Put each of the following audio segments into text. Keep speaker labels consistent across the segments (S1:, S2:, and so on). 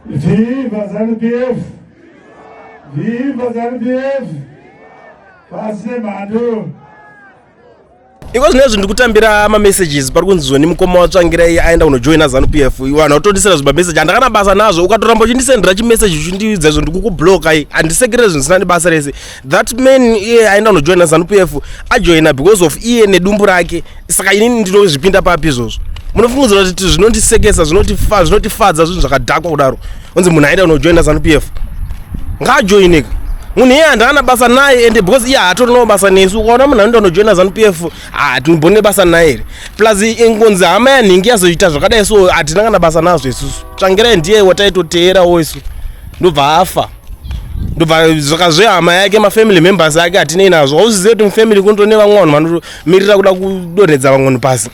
S1: Viva Zanupf! Viva Zanupf! Pase mando!
S2: Iko zvinezvi ndikutambira ama messages pari kunzizwa nemukoma waTsvangirai aenda kunojoina Zanupf. Iwana utondisera zviba message andakana basa nazvo ukatoramba uchindisendera chimessage uchindiudza izvo ndikukublocka handisekere zvinhu zvisina nebasa rese. That man iye aenda kunojoina Zanupf ajoina because of iye nedumbu rake. Saka inini ndinozvipinda papi izvozvo. Munofungidzira kuti zvinondisekesa zvinotifadza zvinhu zvakadhakwa kudaro. Unzi munhu aenda kunojoina Zanupf. Ngaajoinika. Munhu iye handana basa naye ende because iye hatorinawo basa nesu. Ukaona munhu anoenda kunojoina Zanupf hatimbone basa naye here. Plus ingonzi hama yanhingi yazoita zvakadai so hatina kana basa nazvo isusu. Tsvangirai ndiye wataitoteerawo isu. Ndobva afa. Ndobva zvakazve hama yake mafamily members ake hatinei nazvo. Hauzizive kuti mufamily kunotone vamwe vanhu vanomirira kuda kudonhedza vamwe pasi.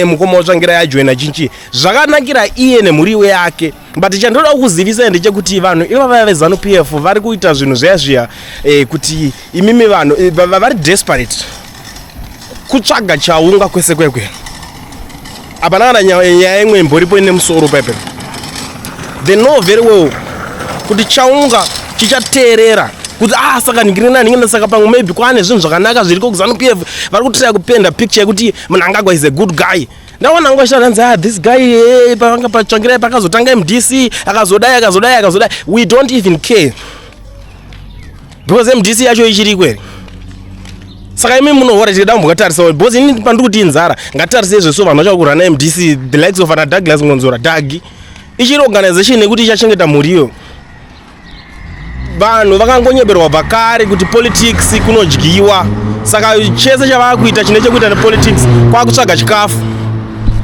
S2: Mukoma waTsvangirai ajoina chinchi zvakanakira iye nemhuri yake. But chandoda kukuzivisa ndechekuti vanhu ivava veZanupf vari kuita zvinhu zviya kuti imimi vanhu vari desperate kutsvaga chaunga kwese kwekwe. Hapana kana nyaya imwe imboripo ine musoro pepe. They know very well kuti chaunga chichateerera kuti saka ndingirina saka pamwe maybe kwane zvinhu zvakanaka zviriko kuZanupf vari kutira kupenda picture yekuti munhu angagwa is a good guy. Ndaona ngosharanza this guy panga paTsvangirai pakazotanga MDC akazodai we don't even care because MDC yacho ichiri kwere. Saka imi munohora tikada mbokatarisa because ini pandikuti inzara ngatarise izvo vanhu vachakurana MDC the likes of ana Douglas Ngonzora Dagi ichiri organization yekuti ichachengeta mhuriyo. Vanhu vakangonyeberwa vakare kuti politics kunodyiwa. Saka chese chavakuita chine chekuita nepolitics kwakutsvaga chikafu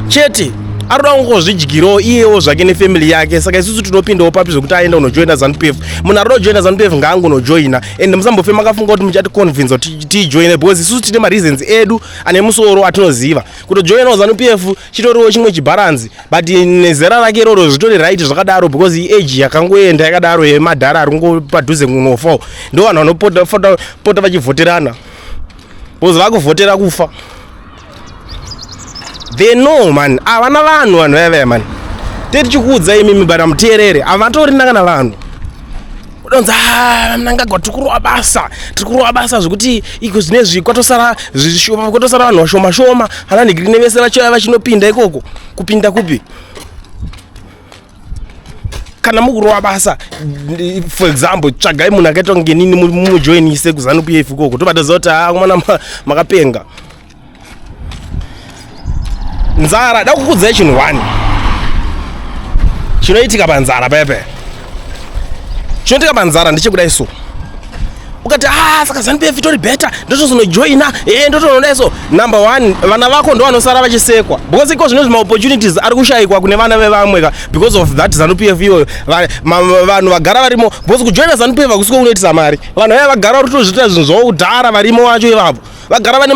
S2: chete. Arikuda kungozvidyirawo iyewo zvake nefamily yake. Saka isusu tinopindawo papi zvokuti aenda kunojoina Zanupf. Munhu arikuda kujoina Zanupf ngaangonojoina ende musambofema makafunga kuti muchaticonvince kuti tijoine because isusu tine mareasons edu ane musoro atinoziva. Kutojoinawo Zanupf chitoriwo chimwe chibalance but nezera rake iroro zvitori right zvakadaro because age yakangoenda yakadaro yemadhara ari kungopadhuze kunofa. Ndo vanhu vanopota vachivhoterana because vakuvhotera kufa. They know man, avana vanhu veve man. Tichikuudza imimi bara muteerere, avatorina kana vanhu. Udonza mnangagwa tikuruwa basa zvekuti iko zvinezvi kwatosara vanhu vashoma hana ndigirine vese vachaya vachinopinda ikoko. Kupinda kupi? Kana mukuruwa basa for example tsvagai munhu akaita ngenini mujoinise kuZanupf ikoko tobatoziva kuti mwana makapenga. Nzara dakukudzai chinhu 1 chinoitika panzara pepe. Chinoitika panzara ndechekudai so ukati saka Zanupf itori better ndotozonojoina ndotonoda so. Number 1 vana vako ndo vanosara vachisekwa because iko zvinozvi maopportunities ari kushayikwa kune vana vevamwe because of that Zanupf iyo vanhu vagara varimo because kujoina Zanupf hakusiko kunoitisa mari. Vanhu vaya vagara vari kutozviita zvinhu zvavo kudhara varimo vacho ivavo vagara vane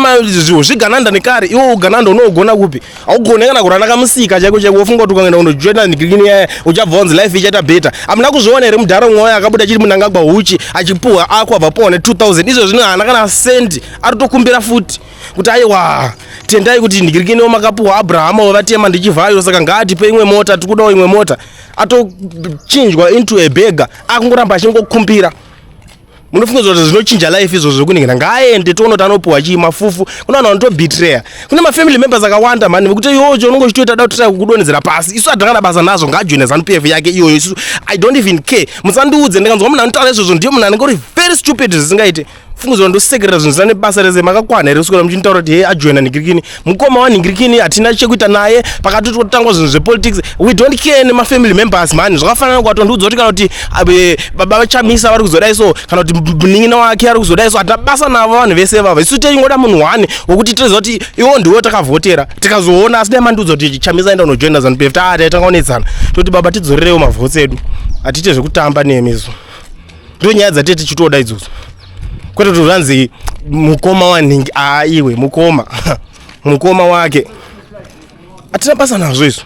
S2: zvigananda nekare. Iwo ugananda unougona kupi? Haugone kana kurana kamusika chaiko wofunga kuti ukaenda kunojoina ndigirine yaya uchabva onzi life ichaita better. Hamuna kuzviona here mudhara mwoyo akabuda chiri munhu angagwa uchi achipuhwa akwa pone 2000 izvo zvino haana kana sendi aritokumbira futi kuti aiwa tendai kuti ndigirikinewo makapuhwa Abrahama wavatema ndichivhayo saka ngaatipe imwe mota tikudawo imwe mota atochinjwa into a beggar akungoramba achingokumbira. Munofunga kuti zvinochinja life izvo zvokuningira ngaaende toona kuti anopuhwa chii mafufu. Kuna vanhu vanotobetreya. Kuna mafamily members akawanda mani vekuti iyocho unongo uchitoita kutira kukudonhedzera pasi. Isu hatina kana basa nazvo ngaajoine Zanupf yake iyoyo. Isu I don't even care. Musandiudze ndikanzwa munhu anotaura izvozvo ndiye munhu anenge uri very stupid zvisingaite. Fungudzwa ndosekerera zvinhu zvisina nebasa rese makakwana here kuswera muchinitaura kuti ajoina ningirikini. Mukoma waningirikini hatina chekuita naye pakati totangwa zvinhu zvepolitics. We don't care nemafamily members man. Zvakafanana kwatondiudza kuti kana kuti baba vachamisa vari kuzodai so kana kuti munin'ina wake ari kuzodai so hatina basa navo vanhu vese vava. Isu tingoda munhu 1 wokuti tiziva kuti iwo ndiwo takavhotera tikazoona asi dai mandiudza kuti chamisa aenda kunojoina Zanupf tangaonetsana toti baba tidzorerewo mavhotsi edu hatite zvekutamba nemizo. Ndo nyaya dzatete tichitoda idzodzo. Kwete kuti zvanzi mukoma wanhingi iwe mukoma wake hatina basa nazvo izvo.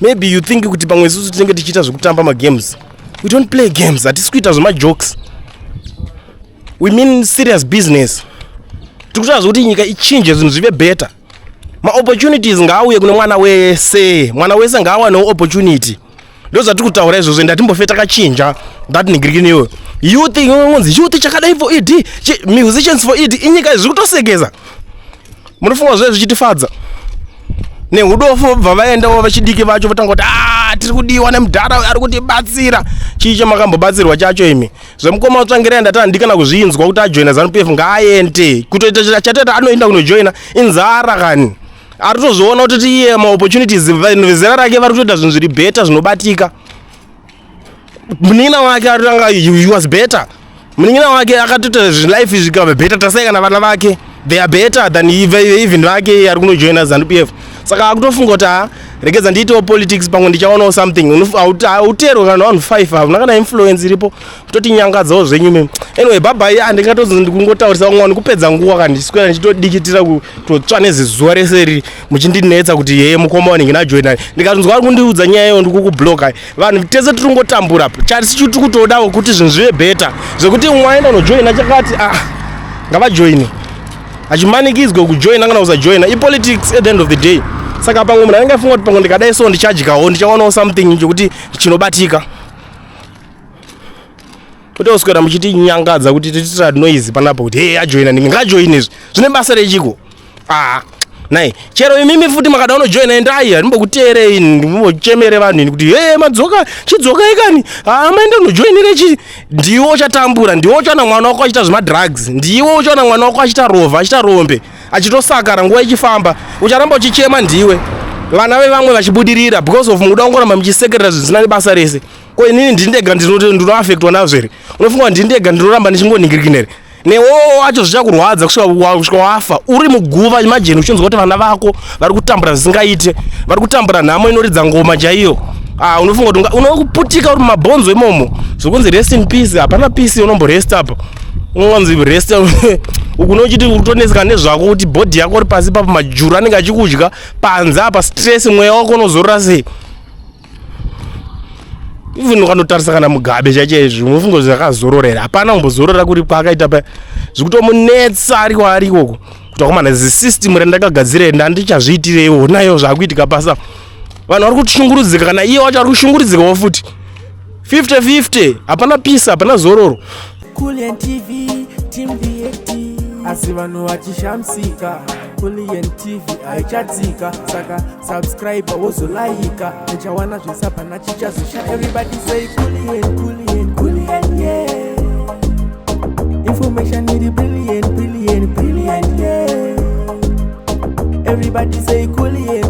S2: Maybe you think kuti pamwe isusu tinenge tichiita zvekutamba magames. We don't play games. Hatisi kuita zvemajokes. We mean serious business. Tikutoda zvokuti nyika ichinje zvinhu zvive better. opportunities ngauye kune mwana wese ngaawanewo opportunity. Those are kutaura izvozvo ndatimbofeta kachinja that nigirikiniyo youth ngonzi youth chakadai for id musicians for id inyika zviri kutosekeza. Munofunga zve zvichitifadza neudofo bva vaendawo vachidiki vacho vatanga kuti tiri kudiwa nemudhara ari kutibatsira. Chii chamakambobatsirwa chacho imi? Zvemukoma Tsvangirai ndatana ndikana kuzvinzwa kuti ajoina Zanupf ngaaende kutoita chateta anoenda kunojoina inzara kani. Ari kutozviona kuti iye maopportunities vezera rake vari kutoita zvinhu zviri beta zvinobatika. Munin'ina wake aritanga he was better. Munin'ina wake akatoita life zvikava better tasai kana vana vake they are better than even vake ari kunojoina Zanupf. Saka akutofunga kuti regedza ndiitewo politics pamwe ndichaonawo something. Utero kana vanhu 5 havuna kana influence iripo kutoti nyangadzawo zvenyu mimi. Anyway bye handingatozi ndikungotaurisa mwana kupedza nguwa kana ndiswera ndichitodikitira kutotsva nezizuva rese riri muchindinetsa kuti yeye mukoma wanenge najoina. Ndikatonzwa ari kundiudza nyaya iyo ndikukubloka. Vanhu tese tiri kungotambura chasi tiri kutodawo kuti zvinhu zvive better zvekuti mwaenda unojoina chakati ngavajoine achimanikidzwa kujoina kana kusajoina ipolitics at the end of the day. Saka pamwe munhu anenge afunga kuti pamwe ndikadai so ndichadyawo ndichaonawo something chokuti chinobatika kuti oswera muchiti nyangadza kuti tiitira noise panapo kuti ajoina ndingajoine izvi zvine basa rechiko. Nai chero imimi futi makada unojoina endai handimbokuteerei ndimbochemere vanhu ini kuti madzoka chidzokai kani maenda unojoinire chi. Ndiwo uchatambura, ndiwo uchaona mwana wako achita zvemadrugs, ndiwo uchaona mwana wako achita rovha achita rombe achitosakara nguva ichifamba ucharamba uchichema ndiwe. Vana vevamwe vachibudirira because of muda wangoramba muchisekerera zvisina nebasa rese. Ko inini ndindega ndinoafectwa nazvo here? Unofunga ndindega ndinoramba ndichingoningirikinere newo wacho zvichakurwadza kusvika wafa uri muguva. Imagine uchinzwa kuti vana vako vari kutambura zvisingaite, vari kutambura nhamo inoridza ngoma chaiyo. Unofunga kuti unokuputika uri mabhonzo imomo zvokunzi rest in peace. Hapana peace unomborest apa unonzi rest ukunochiti utoneseka nezvako kuti bhodhi yako uri pasi papo majuru anenge achikudya panze apa stress mweya wako unozorora sei. Even ukanotarisa kana Mugabe chaizvo unofunga zvakazororera. Hapana kumbozorora kuri kwaakaita pa zvikutomunetsa ari ikoko kuti akomana zisystem randakagadzira ndandichazviitirewo nayo zvakuitika pasa. Vanhu vari kushungurudzika kana iye wacho ari kushungurudzikawo futi 50-50. Hapana peace, hapana zororo.
S3: Kulian TV team VAT asi vanhu vachishamsika. Kulian TV haichadzika saka subscribe wozolaika nechawana zvisapana chichazosha. Everybody say Kulian yeah. Information is brilliant yeah. Everybody say Kulian.